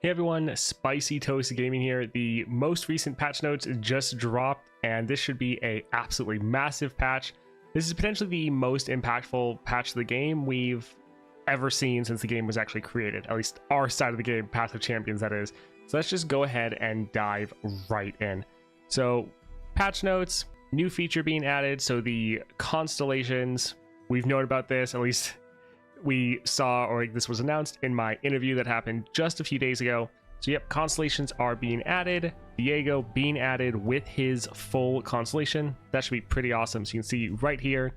Hey everyone, Spicy Toast Gaming here. The most recent patch notes just dropped, and this should be a absolutely massive patch. This is potentially the most impactful patch of the game we've ever seen since the game was actually created, at least our side of the game, Path of Champions that is. So let's just go ahead and dive right in. So patch notes, new feature being added. So the constellations, we've known about this, at least we saw, or this was announced in my interview that happened just a few days ago. So yep, constellations are being added. Viego being added with his full constellation. That should be pretty awesome. So you can see right here,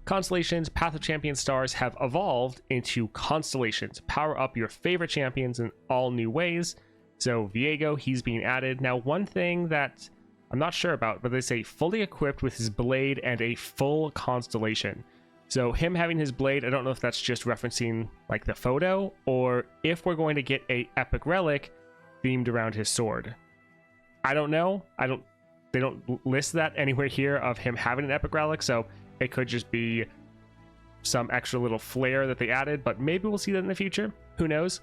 constellations, Path of Champions stars have evolved into constellations. Power up your favorite champions in all new ways. So Viego, he's being added. Now, one thing that I'm not sure about, but they say fully equipped with his blade and a full constellation. So him having his blade, I don't know if that's just referencing like the photo, or if we're going to get a epic relic themed around his sword. I don't know. They don't list that anywhere here of him having an epic relic, so it could just be some extra little flair that they added, but maybe we'll see that in the future. Who knows?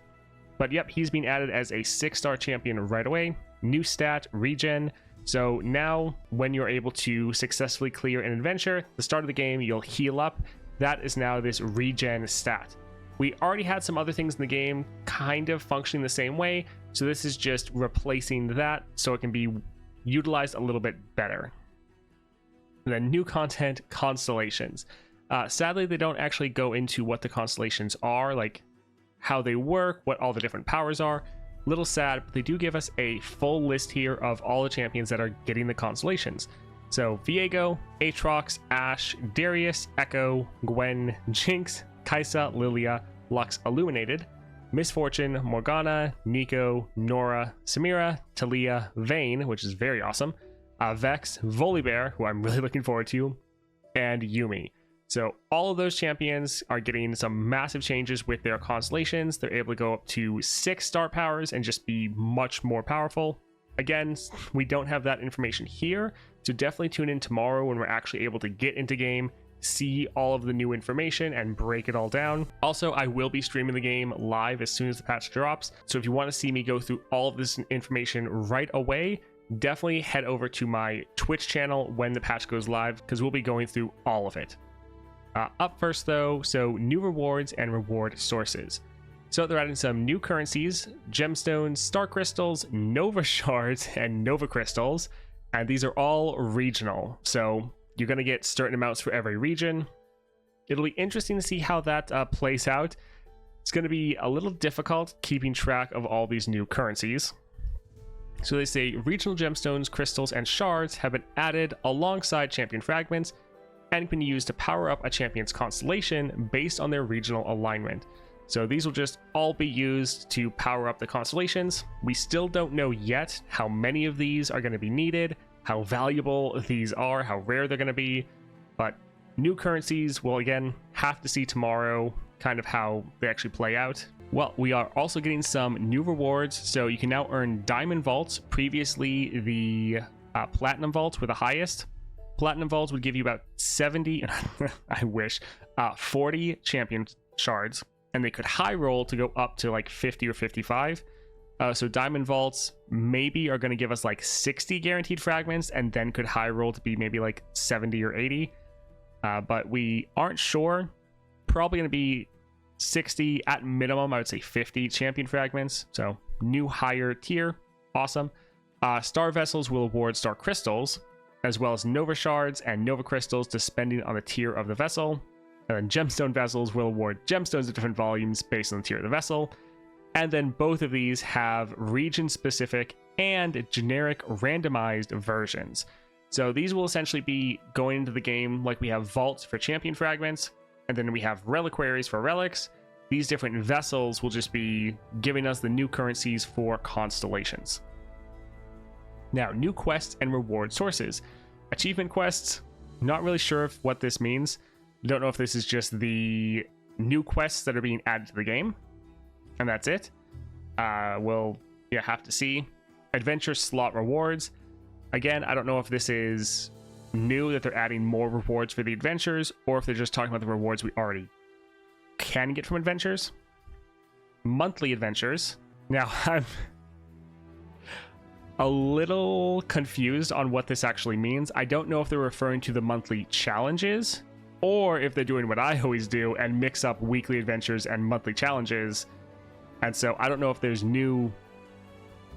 But yep, he's being added as a 6-star champion right away. New stat, regen. So now when you're able to successfully clear an adventure, the start of the game, you'll heal up. That is now this regen stat. We already had some other things in the game kind of functioning the same way, so this is just replacing that so it can be utilized a little bit better. And then new content, constellations. Sadly, they don't actually go into what the constellations are, like how they work, what all the different powers are. Little sad, but they do give us a full list here of all the champions that are getting the constellations. So Viego, Aatrox, Ashe, Darius, Echo, Gwen, Jinx, Kai'Sa, Lilia, Lux Illuminated, Misfortune, Morgana, Nico, Nora, Samira, Talia, Vayne, which is very awesome, Vex, Volibear, who I'm really looking forward to, and Yuumi. So all of those champions are getting some massive changes with their constellations. They're able to go up to 6 star powers and just be much more powerful. Again, we don't have that information here, so definitely tune in tomorrow when we're actually able to get into game, see all of the new information, and break it all down. Also, I will be streaming the game live as soon as the patch drops, so if you want to see me go through all of this information right away, definitely head over to my Twitch channel when the patch goes live, because we'll be going through all of it. Up first though, so new rewards and reward sources. So they're adding some new currencies, gemstones, star crystals, nova shards, and nova crystals, and these are all regional. So you're going to get certain amounts for every region. It'll be interesting to see how that plays out. It's going to be a little difficult keeping track of all these new currencies. So they say regional gemstones, crystals, and shards have been added alongside champion fragments and can be used to power up a champion's constellation based on their regional alignment. So these will just all be used to power up the constellations. We still don't know yet how many of these are going to be needed, how valuable these are, how rare they're going to be, but new currencies will again have to see tomorrow kind of how they actually play out. Well, we are also getting some new rewards, so you can now earn diamond vaults. Previously the platinum vaults were the highest. Platinum vaults would give you about 70 I wish 40 champion shards, and they could high roll to go up to like 50 or 55. So diamond vaults maybe are going to give us like 60 guaranteed fragments, and then could high roll to be maybe like 70 or 80, but we aren't sure. Probably going to be 60 at minimum. I would say 50 champion fragments, so new higher tier. Awesome. Star vessels will award star crystals as well as nova shards and nova crystals depending on the tier of the vessel. And then gemstone vessels will award gemstones of different volumes based on the tier of the vessel. And then both of these have region specific and generic randomized versions. So these will essentially be going into the game like we have vaults for champion fragments, and then we have reliquaries for relics. These different vessels will just be giving us the new currencies for constellations. Now, new quests and reward sources. Achievement quests, not really sure what this means. Don't know if this is just the new quests that are being added to the game, and that's it. We'll have to see. Adventure slot rewards. Again, I don't know if this is new that they're adding more rewards for the adventures, or if they're just talking about the rewards we already can get from adventures. Monthly adventures. Now, I'm a little confused on what this actually means. I don't know if they're referring to the monthly challenges or if they're doing what I always do and mix up weekly adventures and monthly challenges. And so I don't know if there's new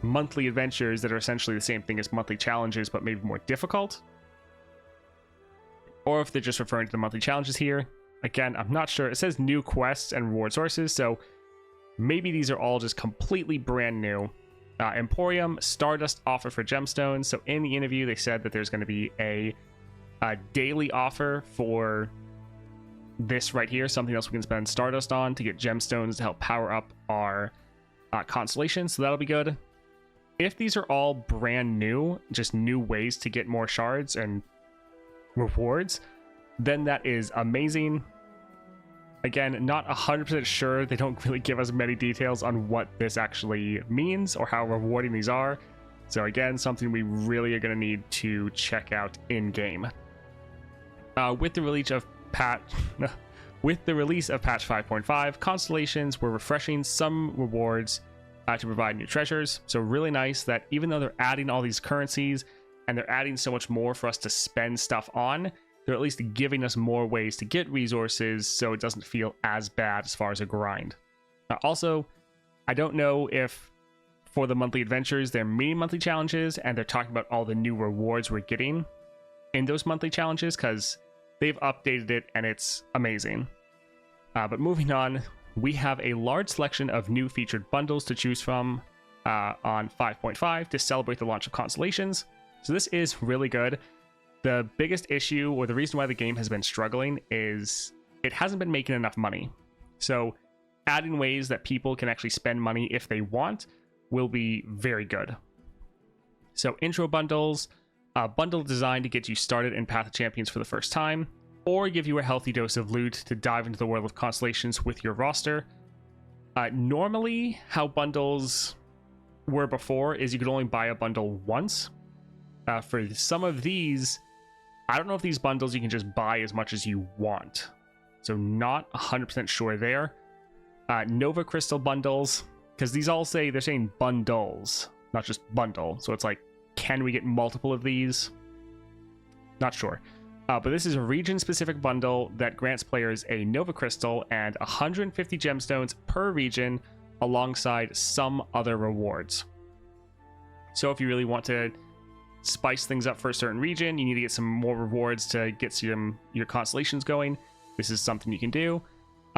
monthly adventures that are essentially the same thing as monthly challenges, but maybe more difficult, or if they're just referring to the monthly challenges here. Again, I'm not sure. It says new quests and reward sources, so maybe these are all just completely brand new. Emporium, Stardust offer for gemstones. So in the interview, they said that there's going to be a daily offer for this right here, something else we can spend Stardust on to get gemstones to help power up our constellation. So that'll be good. If these are all brand new, just new ways to get more shards and rewards, then that is amazing. Again, not 100% sure. They don't really give us many details on what this actually means or how rewarding these are. So again, something we really are going to need to check out in game. With the release of patch 5.5, Constellations were refreshing some rewards to provide new treasures. So really nice that even though they're adding all these currencies and they're adding so much more for us to spend stuff on, they're at least giving us more ways to get resources so it doesn't feel as bad as far as a grind. Also, I don't know if for the monthly adventures they're mini monthly challenges and they're talking about all the new rewards we're getting in those monthly challenges, because they've updated it and it's amazing. But moving on, we have a large selection of new featured bundles to choose from on 5.5 to celebrate the launch of Constellations. So this is really good. The biggest issue, or the reason why the game has been struggling, is it hasn't been making enough money. So adding ways that people can actually spend money if they want will be very good. So intro bundles, a bundle designed to get you started in Path of Champions for the first time, or give you a healthy dose of loot to dive into the world of Constellations with your roster. Normally, how bundles were before is you could only buy a bundle once. For some of these, I don't know if these bundles you can just buy as much as you want. So not 100% sure there. Nova Crystal bundles, because these all say, they're saying bundles, not just bundle. So it's like, can we get multiple of these? Not sure. But this is a region-specific bundle that grants players a Nova Crystal and 150 gemstones per region alongside some other rewards. So if you really want to spice things up for a certain region, you need to get some more rewards to get your constellations going, this is something you can do.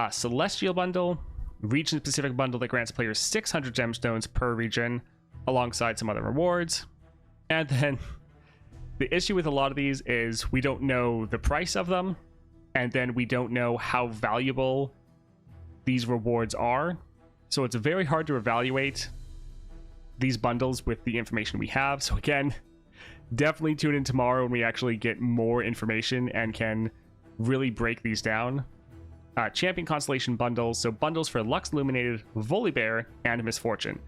Celestial bundle, region-specific bundle that grants players 600 gemstones per region alongside some other rewards. And then the issue with a lot of these is we don't know the price of them, and then we don't know how valuable these rewards are. So it's very hard to evaluate these bundles with the information we have. So again, definitely tune in tomorrow when we actually get more information and can really break these down. Champion Constellation bundles, so bundles for Lux Illuminated, Volibear, and Misfortune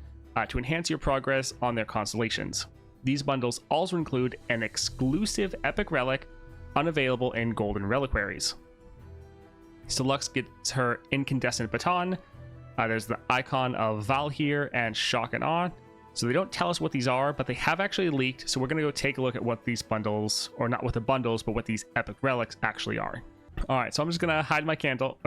to enhance your progress on their constellations. These bundles also include an exclusive epic relic unavailable in Golden Reliquaries. So Lux gets her incandescent baton. There's the icon of Val here and Shock and Awe. So they don't tell us what these are, but they have actually leaked. So we're going to go take a look at what these bundles, or not what the bundles, but what these epic relics actually are. All right, so I'm just going to hide my candle.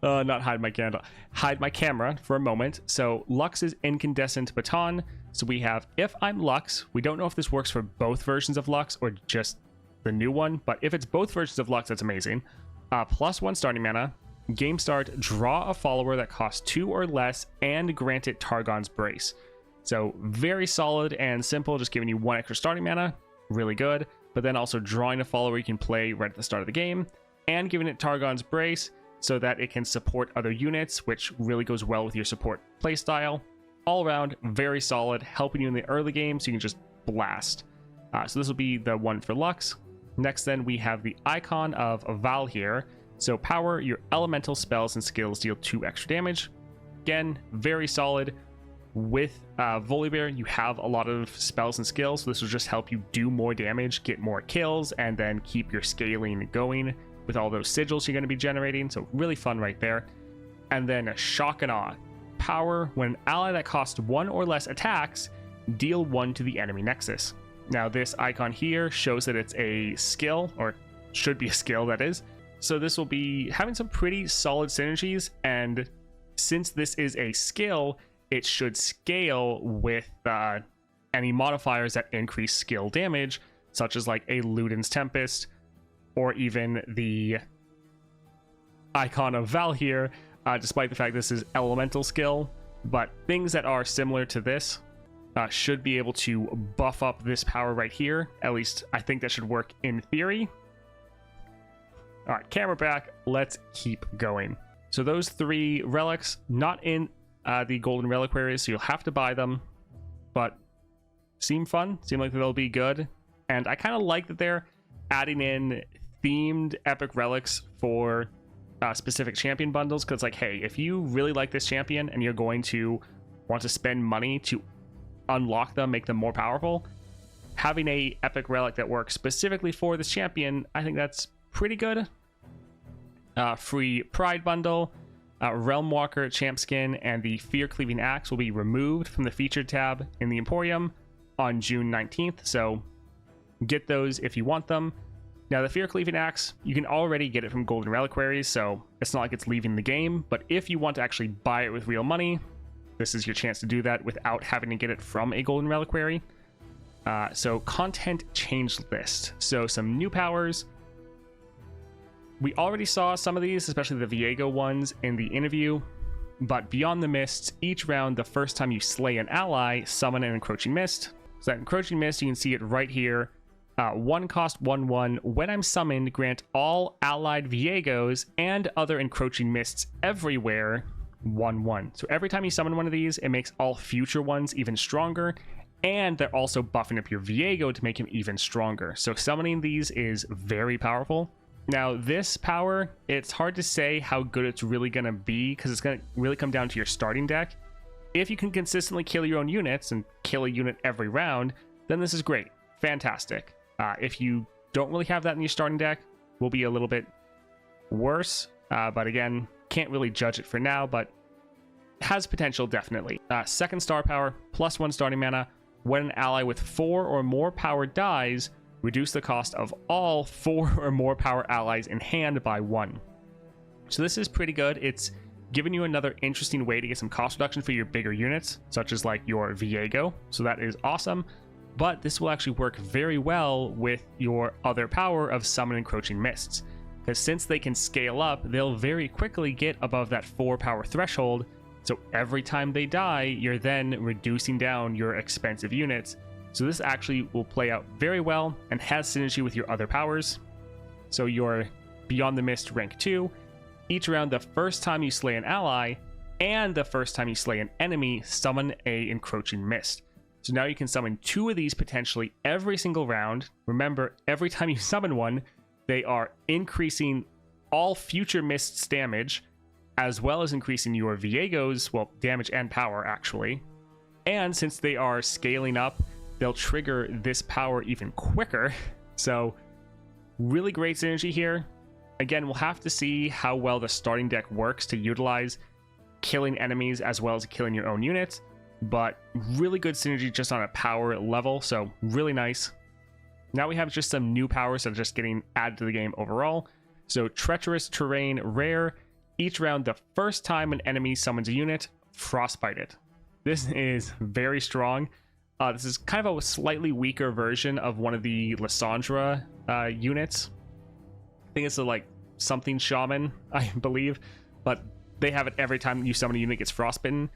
Not hide my candle. Hide my camera for a moment. So Lux's incandescent baton. So we have If I'm Lux. We don't know if this works for both versions of Lux or just the new one, but if it's both versions of Lux, that's amazing. +1 starting mana. Game start, draw a follower that costs 2 or less and grant it Targon's Brace. So very solid and simple, just giving you 1 extra starting mana. Really good. But then also drawing a follower you can play right at the start of the game and giving it Targon's Brace so that it can support other units, which really goes well with your support playstyle. All around, very solid, helping you in the early game so you can just blast. So this will be the one for Lux. Next then we have the icon of Val here. So power, your elemental spells and skills deal 2 extra damage. Again, very solid. With Volibear, you have a lot of spells and skills, so this will just help you do more damage, get more kills, and then keep your scaling going with all those sigils you're going to be generating. So really fun right there. And then Shock and Awe. power when an ally that costs 1 or less attacks, deal 1 to the enemy nexus. Now this icon here shows that it's a skill, or should be a skill that is. So this will be having some pretty solid synergies, and since this is a skill, it should scale with any modifiers that increase skill damage, such as like a Luden's Tempest, or even the icon of Val here, despite the fact this is elemental skill. But things that are similar to this should be able to buff up this power right here. At least I think that should work in theory. All right, camera back. Let's keep going. So those 3 relics, not in the golden reliquaries, so you'll have to buy them, but seem fun, seem like they'll be good. And I kind of like that they're adding in themed epic relics for specific champion bundles, because like, hey, if you really like this champion and you're going to want to spend money to unlock them, make them more powerful, having a epic relic that works specifically for this champion, I think that's pretty good. Free Pride bundle, Realm Walker champ skin, and the Fear Cleaving Axe will be removed from the featured tab in the Emporium on June 19th, so get those if you want them. Now the Fear Cleaving Axe, you can already get it from golden reliquaries, so it's not like it's leaving the game, but if you want to actually buy it with real money, this is your chance to do that without having to get it from a golden reliquary. So content change list, so some new powers. We already saw some of these, especially the Viego ones, in the interview, but Beyond the Mists, each round, the first time you slay an ally, summon an Encroaching Mist. So that Encroaching Mist, you can see it right here. 1 cost 1/1. When I'm summoned, grant all allied Viegos and other Encroaching Mists everywhere 1/1. So every time you summon one of these, it makes all future ones even stronger, and they're also buffing up your Viego to make him even stronger. So summoning these is very powerful. Now this power, it's hard to say how good it's really going to be, because it's going to really come down to your starting deck. If you can consistently kill your own units and kill a unit every round, then this is great. Fantastic. If you don't really have that in your starting deck, will be a little bit worse. But again, can't really judge it for now, but has potential definitely. Second star power, +1 starting mana. When an ally with 4 or more power dies, reduce the cost of all 4 or more power allies in hand by 1. So this is pretty good. It's giving you another interesting way to get some cost reduction for your bigger units, such as like your Viego. So that is awesome. But this will actually work very well with your other power of Summon Encroaching Mists, because since they can scale up, they'll very quickly get above that 4 power threshold. So every time they die, you're then reducing down your expensive units. So this actually will play out very well and has synergy with your other powers. So your Beyond the Mist rank 2, each round the first time you slay an ally and the first time you slay an enemy, summon a Encroaching Mist. So now you can summon 2 of these potentially every single round. Remember, every time you summon one, they are increasing all future mists damage, as well as increasing your Viego's, well, damage and power actually. And since they are scaling up, they'll trigger this power even quicker. So really great synergy here. Again, we'll have to see how well the starting deck works to utilize killing enemies as well as killing your own units, but really good synergy just on a power level, so really nice. Now we have just some new powers that are just getting added to the game overall. So Treacherous Terrain rare, each round the first time an enemy summons a unit, frostbite it. This is very strong. This is kind of a slightly weaker version of one of the Lysandra units. I think it's a like something shaman, I believe, but they have it every time you summon a unit gets frostbitten.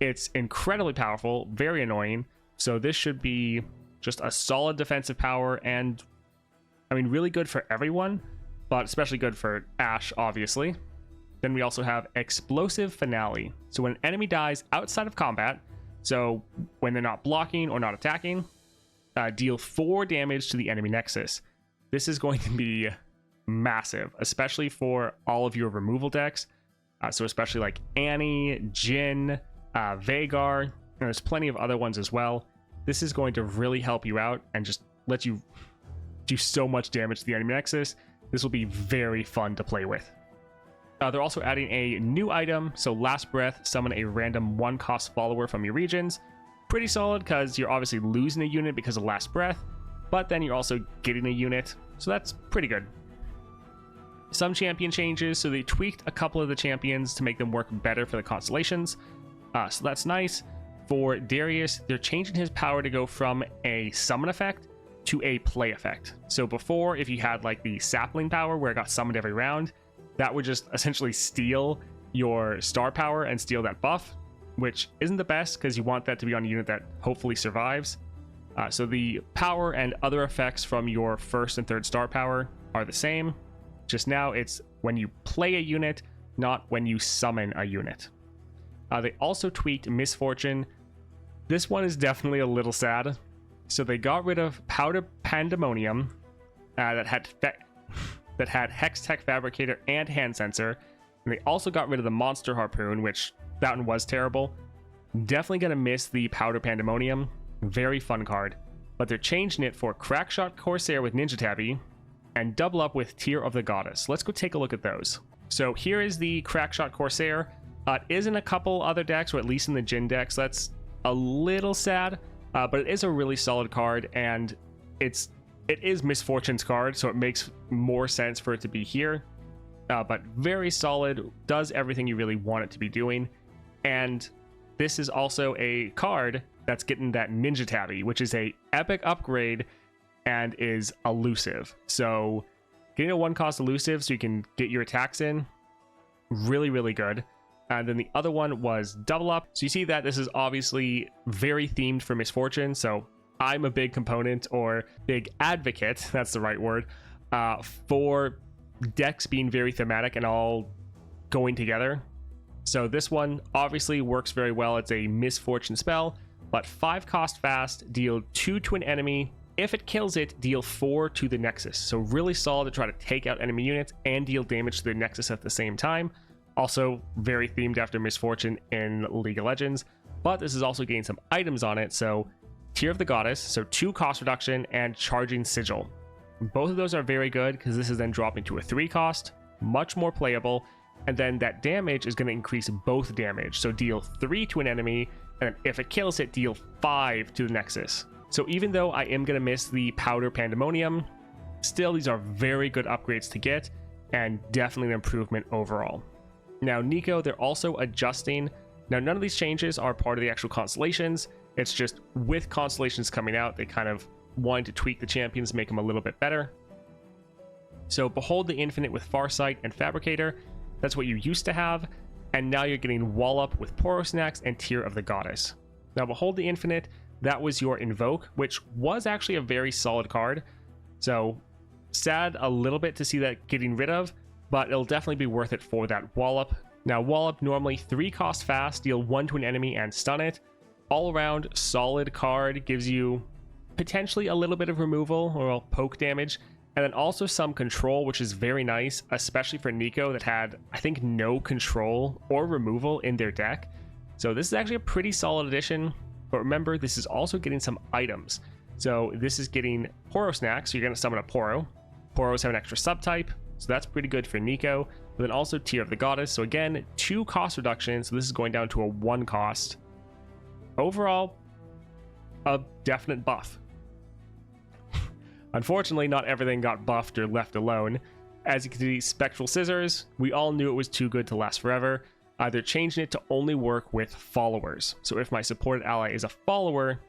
It's incredibly powerful, very annoying. So this should be just a solid defensive power, and I mean really good for everyone, but especially good for Ashe, obviously. Then we also have Explosive Finale. So when an enemy dies outside of combat, so when they're not blocking or not attacking, deal 4 damage to the enemy nexus. This is going to be massive, especially for all of your removal decks. So especially like Annie, Jhin, Vhagar, and there's plenty of other ones as well. This is going to really help you out and just let you do so much damage to the enemy nexus. This will be very fun to play with. They're also adding a new item, so Last Breath, summon a random 1-cost follower from your regions. Pretty solid because you're obviously losing a unit because of Last Breath, but then you're also getting a unit, so that's pretty good. Some champion changes, so they tweaked a couple of the champions to make them work better for the constellations, so that's nice. For Darius, they're changing his power to go from a summon effect to a play effect. So before, if you had like the sapling power where it got summoned every round, that would just essentially steal your star power and steal that buff, which isn't the best because you want that to be on a unit that hopefully survives. So the power and other effects from your first and third star power are the same. Just now it's when you play a unit, not when you summon a unit. They also tweaked Misfortune. This one is definitely a little sad. So they got rid of Powder Pandemonium that had Hex Tech Fabricator and Hand Sensor. And they also got rid of the Monster Harpoon, which that one was terrible. Definitely gonna miss the Powder Pandemonium. Very fun card. But they're changing it for Crackshot Corsair with Ninja Tabby and double up with Tear of the Goddess. Let's go take a look at those. So here is the Crackshot Corsair. It is in a couple other decks, or at least in the Jin decks. That's a little sad, but it is a really solid card, and it is Misfortune's card, so it makes more sense for it to be here. But very solid, does everything you really want it to be doing. And this is also a card that's getting that Ninja Tabby, which is a epic upgrade and is elusive. So getting a 1-cost elusive so you can get your attacks in, really, really good. And then the other one was double up. So you see that this is obviously very themed for Misfortune. So I'm a big component, or big advocate, that's the right word, for decks being very thematic and all going together. So this one obviously works very well. It's a Misfortune spell, but 5-cost fast, deal 2 to an enemy. If it kills it, deal 4 to the Nexus. So really solid to try to take out enemy units and deal damage to the Nexus at the same time. Also very themed after Misfortune in League of Legends, but this is also getting some items on it. So Tear of the Goddess, so 2 cost reduction, and Charging Sigil. Both of those are very good because this is then dropping to a 3-cost, much more playable, and then that damage is going to increase both damage. So deal 3 to an enemy, and if it kills it, deal 5 to the Nexus. So even though I am going to miss the Powder Pandemonium, still these are very good upgrades to get, and definitely an improvement overall. Now Nico, they're also adjusting. Now none of these changes are part of the actual constellations. It's just with constellations coming out, they kind of wanted to tweak the champions, make them a little bit better. So Behold the Infinite with Farsight and Fabricator, that's what you used to have, and now you're getting Wallop with Porosnax and Tear of the Goddess. Now Behold the Infinite, that was your Invoke, which was actually a very solid card. So sad a little bit to see that getting rid of, but it'll definitely be worth it for that Wallop. Now Wallop, normally 3-cost fast, deal 1 to an enemy and stun it. All around solid card, gives you potentially a little bit of removal or poke damage, and then also some control, which is very nice, especially for Nico that had, I think, no control or removal in their deck. So this is actually a pretty solid addition, but remember, this is also getting some items. So this is getting Porosnax, so you're going to summon a Poro. Poros have an extra subtype, so that's pretty good for Nico. But then also Tear of the Goddess, so again, 2 cost reduction, so this is going down to a 1 cost. Overall, a definite buff. Unfortunately, not everything got buffed or left alone. As you can see, Spectral Scissors, we all knew it was too good to last forever. They're changing it to only work with followers. So if my supported ally is a follower,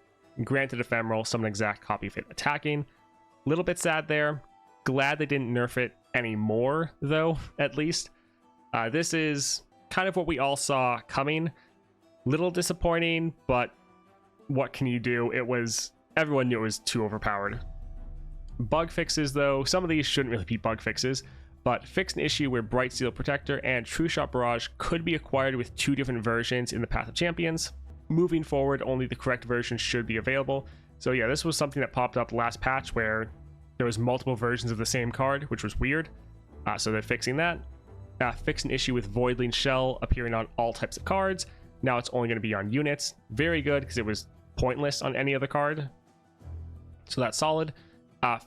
granted ephemeral, summon exact copy of it attacking. Little bit sad there. Glad they didn't nerf it anymore, though, at least. This is kind of what we all saw coming. Little disappointing, but what can you do? Everyone knew it was too overpowered. Bug fixes, though, some of these shouldn't really be bug fixes, but fix an issue where Bright Steel Protector and True Shot Barrage could be acquired with 2 different versions in the Path of Champions. Moving forward, only the correct version should be available. So yeah, this was something that popped up last patch where there was multiple versions of the same card, which was weird. So they're fixing that. Fix an issue with Voidling Shell appearing on all types of cards. Now it's only going to be on units. Very good, because it was pointless on any other card. So that's solid.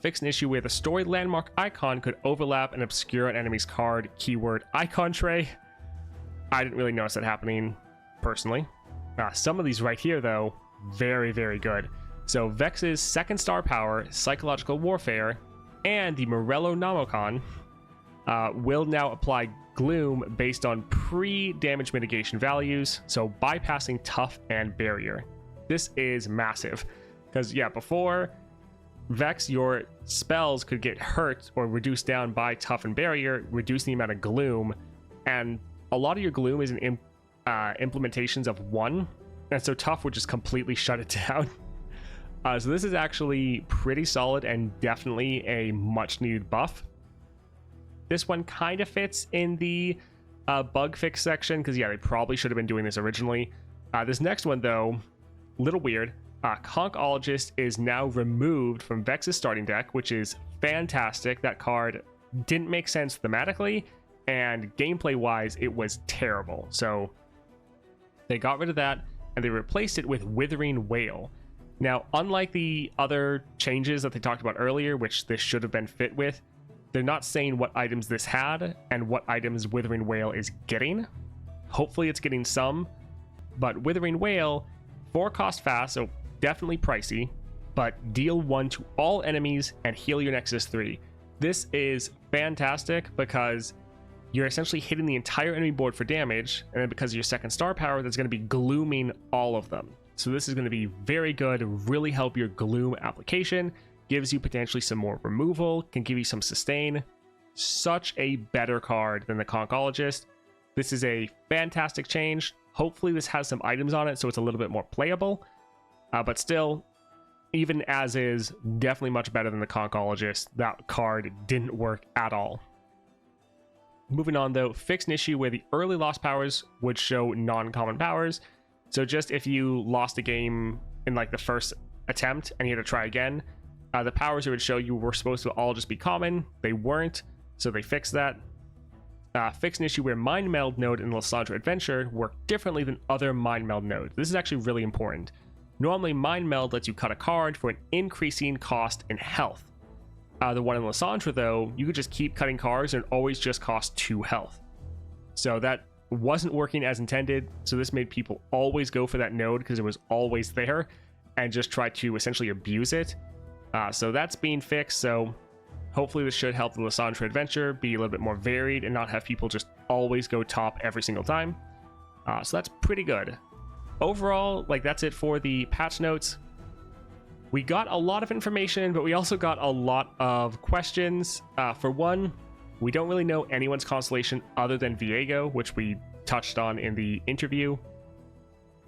Fix an issue where the story landmark icon could overlap and obscure an enemy's card keyword icon tray. I didn't really notice that happening personally. Some of these right here, though, very, very good. So Vex's second star power, Psychological Warfare, and the Morello Nomocon will now apply Gloom based on pre-damage mitigation values, so bypassing Tough and Barrier. This is massive, because yeah, before Vex, your spells could get hurt or reduced down by Tough and Barrier, reducing the amount of Gloom, and a lot of your Gloom is in implementations of 1, and so Tough would just completely shut it down. So this is actually pretty solid and definitely a much needed buff. This one kind of fits in the bug fix section, because yeah, they probably should have been doing this originally. This next one, though, little weird. Concologist is now removed from Vex's starting deck, which is fantastic. That card didn't make sense thematically, and gameplay wise it was terrible, so they got rid of that and they replaced it with Withering Wail. Now, unlike the other changes that they talked about earlier, which this should have been fit with, they're not saying what items this had and what items Withering Wail is getting. Hopefully it's getting some, but Withering Wail, 4 cost fast, so definitely pricey, but deal 1 to all enemies and heal your Nexus 3. This is fantastic because you're essentially hitting the entire enemy board for damage, and then because of your second star power, that's going to be glooming all of them. So this is going to be very good, really help your gloom application, gives you potentially some more removal, can give you some sustain. Such a better card than the Concologist. This is a fantastic change. Hopefully this has some items on it so it's a little bit more playable, but still, even as is, definitely much better than the Concologist. That card didn't work at all. Moving on, though, fix an issue where the early lost powers would show non-common powers. So just if you lost a game in like the first attempt and you had to try again, the powers it would show you were supposed to all just be common. They weren't, so they fixed that. Fix an issue where Mind Meld node in Lysandra Adventure work differently than other Mind Meld nodes. This is actually really important. Normally, Mind Meld lets you cut a card for an increasing cost in health. The one in Lysandra, though, you could just keep cutting cards and it always just cost 2 health. So that wasn't working as intended, so this made people always go for that node because it was always there and just try to essentially abuse it. So that's being fixed, so hopefully this should help the Lysandra Adventure be a little bit more varied and not have people just always go top every single time. So that's pretty good. Overall, like, that's it for the patch notes. We got a lot of information, but we also got a lot of questions. For one, we don't really know anyone's constellation other than Viego, which we touched on in the interview.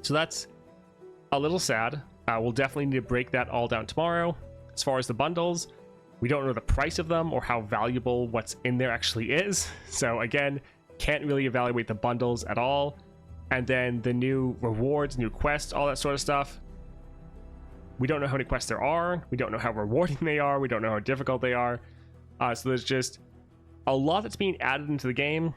So that's a little sad. We'll definitely need to break that all down tomorrow. As far as the bundles, we don't know the price of them or how valuable what's in there actually is. So again, can't really evaluate the bundles at all. And then the new rewards, new quests, all that sort of stuff. We don't know how many quests there are. We don't know how rewarding they are. We don't know how difficult they are. So there's just a lot that's being added into the game,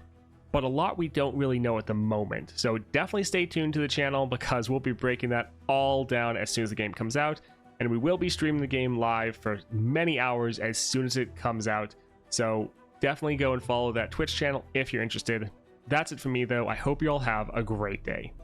but a lot we don't really know at the moment. So definitely stay tuned to the channel because we'll be breaking that all down as soon as the game comes out. And we will be streaming the game live for many hours as soon as it comes out. So definitely go and follow that Twitch channel if you're interested. That's it for me, though. I hope you all have a great day.